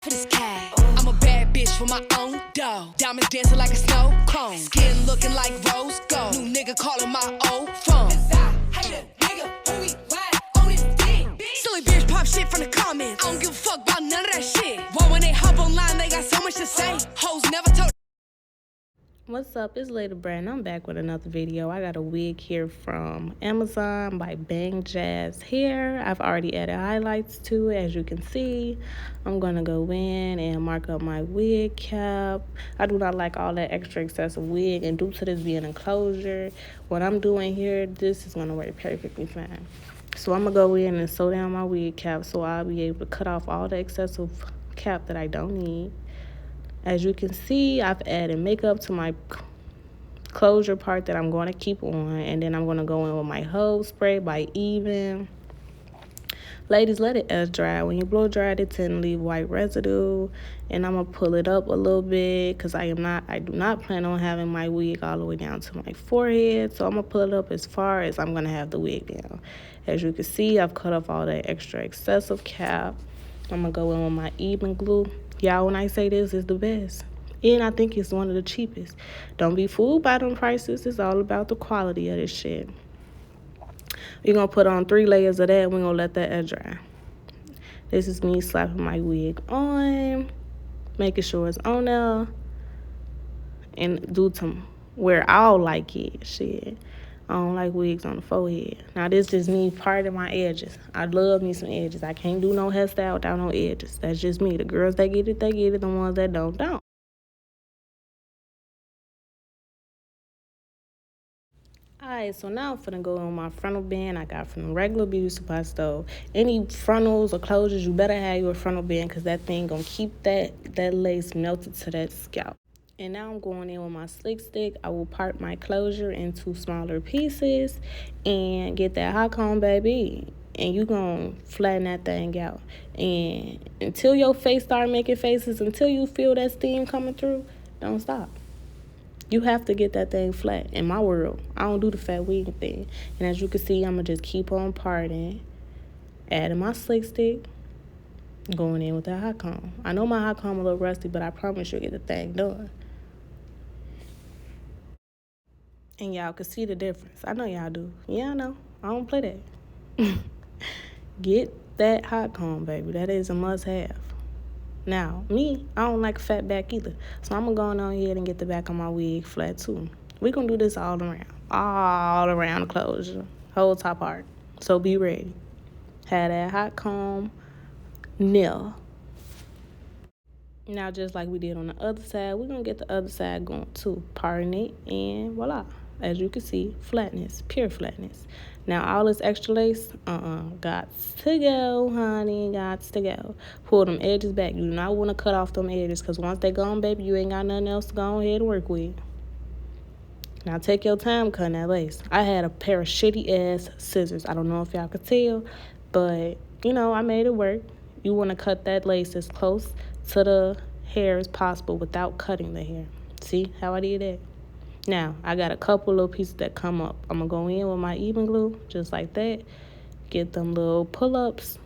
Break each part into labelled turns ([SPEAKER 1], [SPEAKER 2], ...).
[SPEAKER 1] For this cash. I'm a bad bitch for my own dough. Diamonds dancing like a snow cone. Skin looking like rose gold. New nigga calling my old phone. Silly bitch pop shit from the comments. I don't give a fuck about none of that shit. Why when they hop online they got so much to say. Hoes never told.
[SPEAKER 2] What's up, it's Lady Brand. I'm back with another video. I got a wig here from Amazon by Bangjazz hair. I've already added highlights to it, as you can see. I'm gonna go in and mark up my wig cap. I do not like all that extra excessive wig, and due to this being enclosure, what I'm doing here, this is gonna work perfectly fine. So I'm gonna go in and sew down my wig cap so I'll be able to cut off all the excessive cap that I don't need. As you can see, I've added makeup to my closure part that I'm going to keep on. And then I'm going to go in with my hose spray by Even. Ladies, let it air dry. When you blow dry it, tend to leave white residue. And I'm going to pull it up a little bit because I do not plan on having my wig all the way down to my forehead. So I'm going to pull it up as far as I'm going to have the wig down. As you can see, I've cut off all that extra excessive cap. I'm going to go in with my Even glue. Y'all, when I say this is the best. And I think it's one of the cheapest. Don't be fooled by them prices. It's all about the quality of this shit. We're going to put on 3 layers of that. And we're going to let that air dry. This is me slapping my wig on. Making sure it's on there. And due to where I like it. Shit. I don't like wigs on the forehead. Now, this is me parting my edges. I love me some edges. I can't do no hairstyle without no edges. That's just me. The girls that get it, they get it. The ones that don't. Alright, so now I'm finna go on my frontal band I got from the regular beauty supply store. Any frontals or closures, you better have your frontal band because that thing gonna keep that lace melted to that scalp. And now I'm going in with my slick stick. I will part my closure into smaller pieces and get that hot comb, baby. And you gonna flatten that thing out. And until your face start making faces, until you feel that steam coming through, don't stop. You have to get that thing flat. In my world, I don't do the fat wig thing. And as you can see, I'm gonna just keep on parting, adding my slick stick, going in with that hot comb. I know my hot comb a little rusty, but I promise you'll get the thing done. And y'all can see the difference. I know y'all do. Yeah, I know. I don't play that. Get that hot comb, baby. That is a must-have. Now, me, I don't like a fat back either. So I'm going to go on ahead and get the back of my wig flat, too. We're going to do this all around. All around the closure. Whole top part. So be ready. Have that hot comb nail. Now, just like we did on the other side, we're going to get the other side going, too. Parting it, and voila. As you can see, flatness, pure flatness. Now, all this extra lace, gots to go, honey, gots to go. Pull them edges back. You do not want to cut off them edges because once they gone, baby, you ain't got nothing else to go ahead and work with. Now, take your time cutting that lace. I had a pair of shitty-ass scissors. I don't know if y'all could tell, but, you know, I made it work. You want to cut that lace as close to the hair as possible without cutting the hair. See how I did that? Now, I got a couple little pieces that come up. I'm going to go in with my Even glue, just like that. Get them little pull-ups.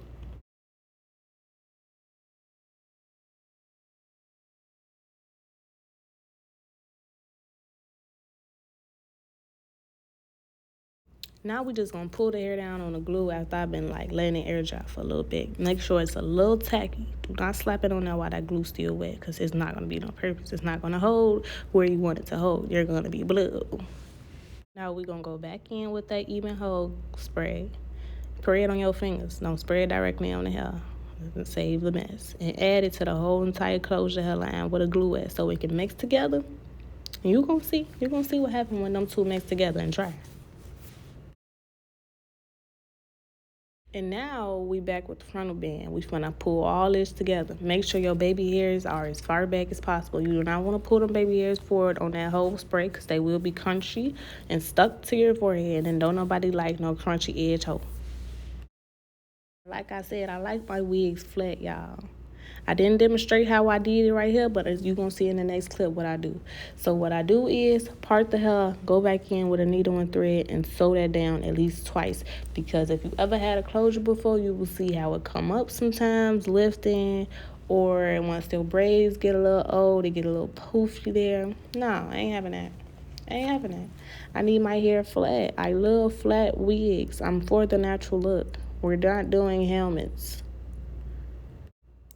[SPEAKER 2] Now we just going to pull the hair down on the glue after I've been like letting it air dry for a little bit. Make sure it's a little tacky. Do not slap it on there while that glue's still wet because it's not going to be no purpose. It's not going to hold where you want it to hold. You're going to be blue. Now we're going to go back in with that Even hold spray. Spray it on your fingers. Don't spray it directly on the hair. Save the mess. And add it to the whole entire closure hairline with a glue at so it can mix together. And you're going to see. You're going to see what happens when them two mix together and dry. And now we back with the frontal band. We finna pull all this together. Make sure your baby hairs are as far back as possible. You do not want to pull them baby hairs forward on that whole spray because they will be crunchy and stuck to your forehead. And don't nobody like no crunchy edge hole. Like I said, I like my wigs flat, y'all. I didn't demonstrate how I did it right here, but as you're going to see in the next clip what I do. So what I do is part the hair, go back in with a needle and thread, and sew that down at least twice. Because if you ever had a closure before, you will see how it come up sometimes, lifting, Or once their braids get a little old, they get a little poofy there. No, I ain't having that. I need my hair flat. I love flat wigs. I'm for the natural look. We're not doing helmets.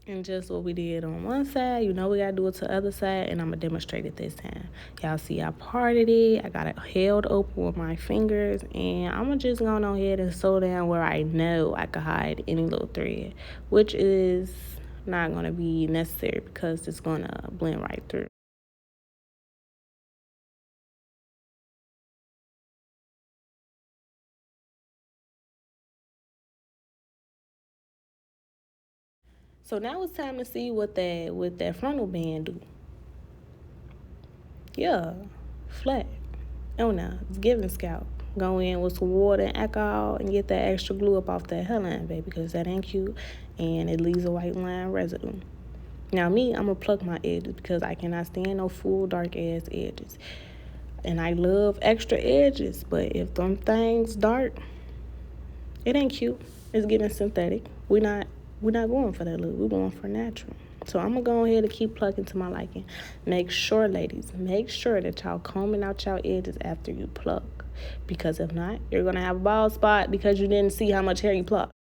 [SPEAKER 2] And just what we did on one side, we gotta do it to the other side, and I'm gonna demonstrate it this time. Y'all see I parted it. I got it held open with my fingers, and I'm just going on ahead and sew down where I know I could hide any little thread, which is not gonna be necessary because it's gonna blend right through. So now it's time to see what that frontal band do. Yeah, flat. Oh no, it's giving scalp. Go in with some water and alcohol and get that extra glue up off that hairline, baby, because that ain't cute and it leaves a white line residue. Now me, I'm gonna pluck my edges because I cannot stand no full dark ass edges. And I love extra edges, but if them things dark, it ain't cute. It's giving synthetic. We're not going for that look. We're going for natural. So I'm gonna go ahead and keep plucking to my liking. Make sure, ladies, that y'all combing out y'all edges after you pluck. Because if not, you're gonna have a bald spot because you didn't see how much hair you plucked.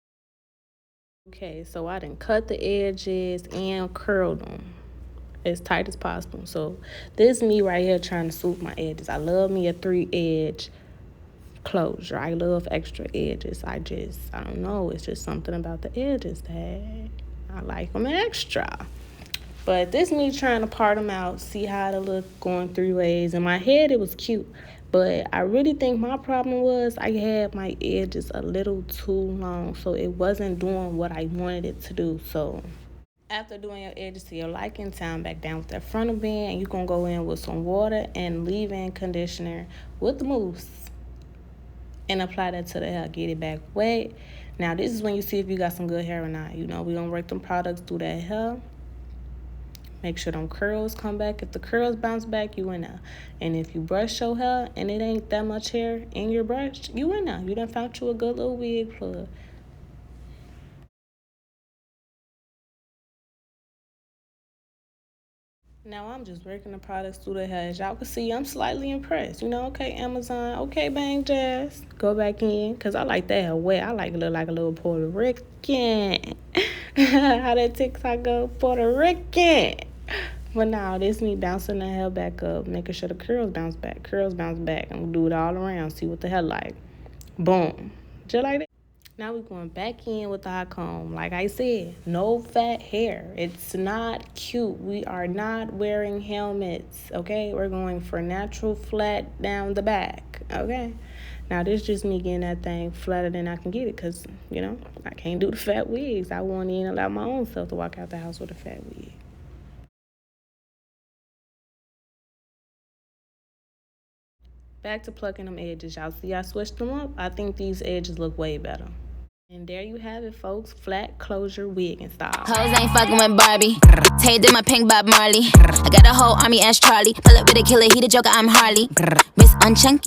[SPEAKER 2] Okay, so I done cut the edges and curled them as tight as possible. So this is me right here trying to swoop my edges. I love me a 3-edge closure. I love extra edges. I don't know. It's just something about the edges that I like them extra. But this me trying to part them out, see how it look going 3 ways. In my head, it was cute. But I really think my problem was I had my edges a little too long. So it wasn't doing what I wanted it to do. So after doing your edges to your liking, time back down with that frontal band. And you're going to go in with some water and leave-in conditioner with the mousse. And apply that to the hair. Get it back wet. Now, this is when you see if you got some good hair or not. We don't work them products through that hair. Make sure them curls come back. If the curls bounce back, you in there. And if you brush your hair and it ain't that much hair in your brush, you in there. You done found you a good little wig plug. Now I'm just working the products through the hair. As y'all can see, I'm slightly impressed. Okay, Amazon. Okay, Bangjazz. Go back in. Because I like that hair wet. I like it look like a little Puerto Rican. How that TikTok go? Puerto Rican. But now this me bouncing the hair back up. Making sure the curls bounce back. Curls bounce back. I'm going to do it all around. See what the hair like. Boom. Just like that. Now we're going back in with the hot comb. Like I said, no fat hair. It's not cute. We are not wearing helmets, okay? We're going for natural flat down the back, okay? Now, this is just me getting that thing flatter than I can get it because, I can't do the fat wigs. I won't even allow my own self to walk out the house with a fat wig. Back to plucking them edges. Y'all see I switched them up? I think these edges look way better. And there you have it, folks. Flat closure wig and style.
[SPEAKER 3] Hoes ain't fucking with Barbie. Tay did my pink Bob Marley. I got a whole army as Charlie. Pull up with a killer, he the Joker, I'm Harley. Miss Unchunky.